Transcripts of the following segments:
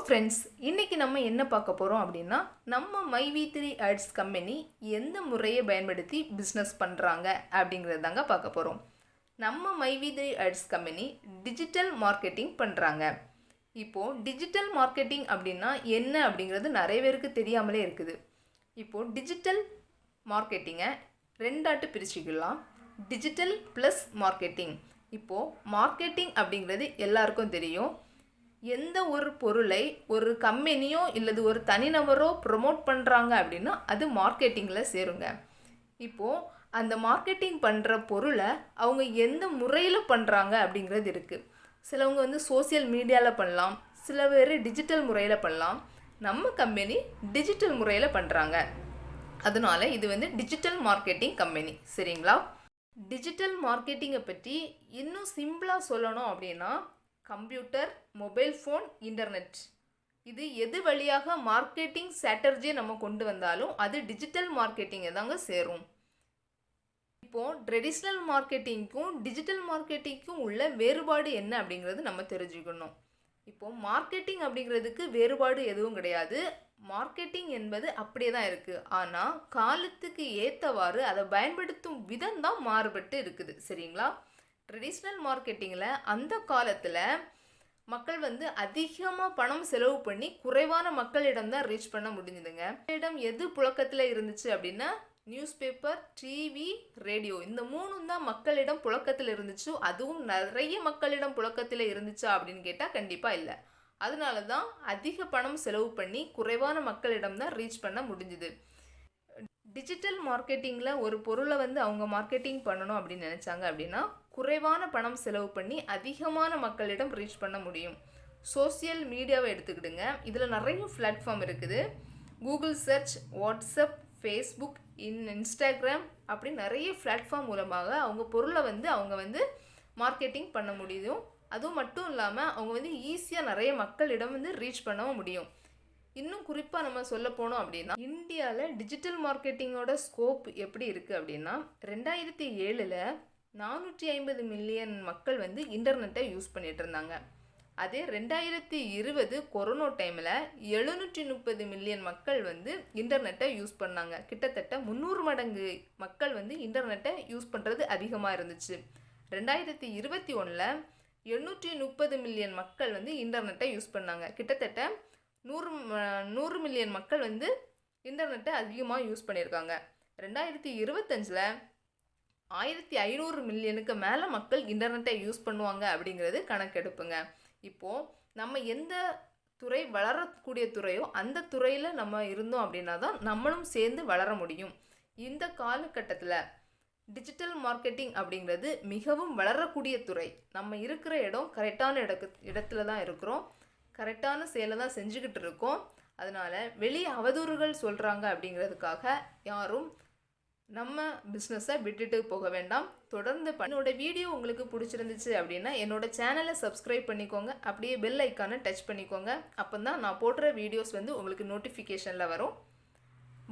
Friends, இன்றைக்கி நம்ம என்ன பார்க்க போகிறோம் அப்படின்னா, நம்ம மைவி3 ஆட்ஸ் கம்பெனி எந்த முறையை பயன்படுத்தி பிஸ்னஸ் பண்ணுறாங்க அப்படிங்கிறது தாங்க பார்க்க போகிறோம். நம்ம மைவி3 ஆட்ஸ் கம்பெனி டிஜிட்டல் மார்க்கெட்டிங் பண்ணுறாங்க. இப்போது டிஜிட்டல் மார்க்கெட்டிங் அப்படின்னா என்ன அப்படிங்கிறது நிறைய பேருக்கு தெரியாமலே இருக்குது. இப்போது டிஜிட்டல் மார்க்கெட்டிங்கை ரெண்டாட்டு பிரிச்சுக்கலாம். Digital plus marketing. இப்போது மார்க்கெட்டிங் அப்படிங்கிறது எல்லாருக்கும் தெரியும். எந்த ஒரு பொருளை ஒரு கம்பெனியோ இல்லது ஒரு தனிநபரோ ப்ரொமோட் பண்ணுறாங்க அப்படின்னா அது மார்க்கெட்டிங்கில் சேருங்க. இப்போது அந்த மார்க்கெட்டிங் பண்ணுற பொருளை அவங்க எந்த முறையில் பண்ணுறாங்க அப்படிங்கிறது இருக்குது. சிலவங்க சோசியல் மீடியாவில் பண்ணலாம், சில பேர் டிஜிட்டல் முறையில் பண்ணலாம். நம்ம கம்பெனி டிஜிட்டல் முறையில் பண்ணுறாங்க. அதனால இது டிஜிட்டல் மார்க்கெட்டிங் கம்பெனி. சரிங்களா? டிஜிட்டல் மார்க்கெட்டிங்கை பற்றி இன்னும் சிம்பிளாக சொல்லணும் அப்படின்னா, கம்ப்யூட்டர், மொபைல் ஃபோன், இன்டர்நெட், இது எது வழியாக மார்க்கெட்டிங் ஸ்ட்ராட்டர்ஜியை நம்ம கொண்டு வந்தாலும் அது டிஜிட்டல் மார்க்கெட்டிங்கை தாங்க சேரும். இப்போது ட்ரெடிஷ்னல் மார்க்கெட்டிங்க்கும் டிஜிட்டல் மார்க்கெட்டிங்க்கும் உள்ள வேறுபாடு என்ன அப்படிங்கிறது நம்ம தெரிஞ்சுக்கணும். இப்போது மார்க்கெட்டிங் அப்படிங்கிறதுக்கு வேறுபாடு எதுவும் கிடையாது. மார்க்கெட்டிங் என்பது அப்படியே தான் இருக்குது. ஆனால் காலத்துக்கு ஏற்றவாறு அதை பயன்படுத்தும் விதம் தான் மாறுபட்டு இருக்குது. சரிங்களா? ட்ரெடிஷ்னல் மார்க்கெட்டிங்கில் அந்த காலத்தில் மக்கள் அதிகமாக பணம் செலவு பண்ணி குறைவான மக்களிடம் தான் ரீச் பண்ண முடிஞ்சுதுங்க. மக்களிடம் எது புழக்கத்தில் இருந்துச்சு அப்படின்னா நியூஸ் பேப்பர், டிவி, ரேடியோ, இந்த மூணும் தான் மக்களிடம் புழக்கத்தில் இருந்துச்சு. அதுவும் நிறைய மக்களிடம் புழக்கத்தில் இருந்துச்சா அப்படின்னு கேட்டால் கண்டிப்பாக இல்லை. அதனால தான் அதிக பணம் செலவு பண்ணி குறைவான மக்களிடம் தான் ரீச் பண்ண முடிஞ்சுது. டிஜிட்டல் மார்க்கெட்டிங்கில் ஒரு பொருளை அவங்க மார்க்கெட்டிங் பண்ணணும் அப்படின்னு நினச்சாங்க அப்படின்னா குறைவான பணம் செலவு பண்ணி அதிகமான மக்களிடம் ரீச் பண்ண முடியும். சோசியல் மீடியாவை எடுத்துக்கிடுங்க. இதில் நிறைய பிளாட்ஃபார்ம் இருக்குது. Google search, WhatsApp, Facebook, Instagram அப்படி நிறைய பிளாட்ஃபார்ம் மூலமாக அவங்க பொருளை அவங்க மார்க்கெட்டிங் பண்ண முடியும். அதுவும் மட்டும் இல்லாமல் அவங்க ஈஸியாக நிறைய மக்களிடம் ரீச் பண்ணவும் முடியும். இன்னும் குறிப்பாக நம்ம சொல்ல போனோம் அப்படின்னா, இந்தியாவில் டிஜிட்டல் மார்க்கெட்டிங்கோட ஸ்கோப் எப்படி இருக்குது அப்படின்னா, 2007 450 மில்லியன் மக்கள் இன்டர்நெட்டை யூஸ் பண்ணிகிட்டு இருந்தாங்க. அதே 2020 கொரோனா டைமில் 730 மில்லியன் மக்கள் இன்டர்நெட்டை யூஸ் பண்ணாங்க. கிட்டத்தட்ட 300 மடங்கு மக்கள் இன்டர்நெட்டை யூஸ் பண்ணுறது அதிகமாக இருந்துச்சு. 2021 830 மில்லியன் மக்கள் இன்டர்நெட்டை யூஸ் பண்ணாங்க. கிட்டத்தட்ட 100 மில்லியன் மக்கள் இன்டர்நெட்டை அதிகமாக யூஸ் பண்ணியிருக்காங்க. 2025 1500 மில்லியனுக்கு மேலே மக்கள் இன்டர்நெட்டை யூஸ் பண்ணுவாங்க அப்படிங்கிறது கணக்கெடுப்புங்க. இப்போது நம்ம எந்த துறை வளரக்கூடிய துறையோ அந்த துறையில் நம்ம இருந்தோம் அப்படின்னா தான் நம்மளும் சேர்ந்து வளர முடியும். இந்த காலகட்டத்தில் டிஜிட்டல் மார்க்கெட்டிங் அப்படிங்கிறது மிகவும் வளரக்கூடிய துறை. நம்ம இருக்கிற இடம் கரெக்டான இடத்துல தான் இருக்கிறோம், கரெக்டான செயலை தான் செஞ்சுக்கிட்டு இருக்கோம். அதனால் வெளியே அவதூறுகள் சொல்கிறாங்க அப்படிங்கிறதுக்காக யாரும் நம்ம பிஸ்னஸை விட்டுட்டு போக வேண்டாம். தொடர்ந்து என்னோட வீடியோ உங்களுக்கு பிடிச்சிருந்துச்சு அப்படின்னா என்னோட சேனலை சப்ஸ்கிரைப் பண்ணிக்கோங்க. அப்படியே பெல் ஐக்கானை டச் பண்ணிக்கோங்க. அப்போ தான் நான் போடுற வீடியோஸ் உங்களுக்கு நோட்டிஃபிகேஷனில் வரும்.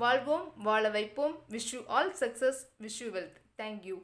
வாழ்வோம், வாழ வைப்போம். Wish you all success. Wish you wealth. Thank you.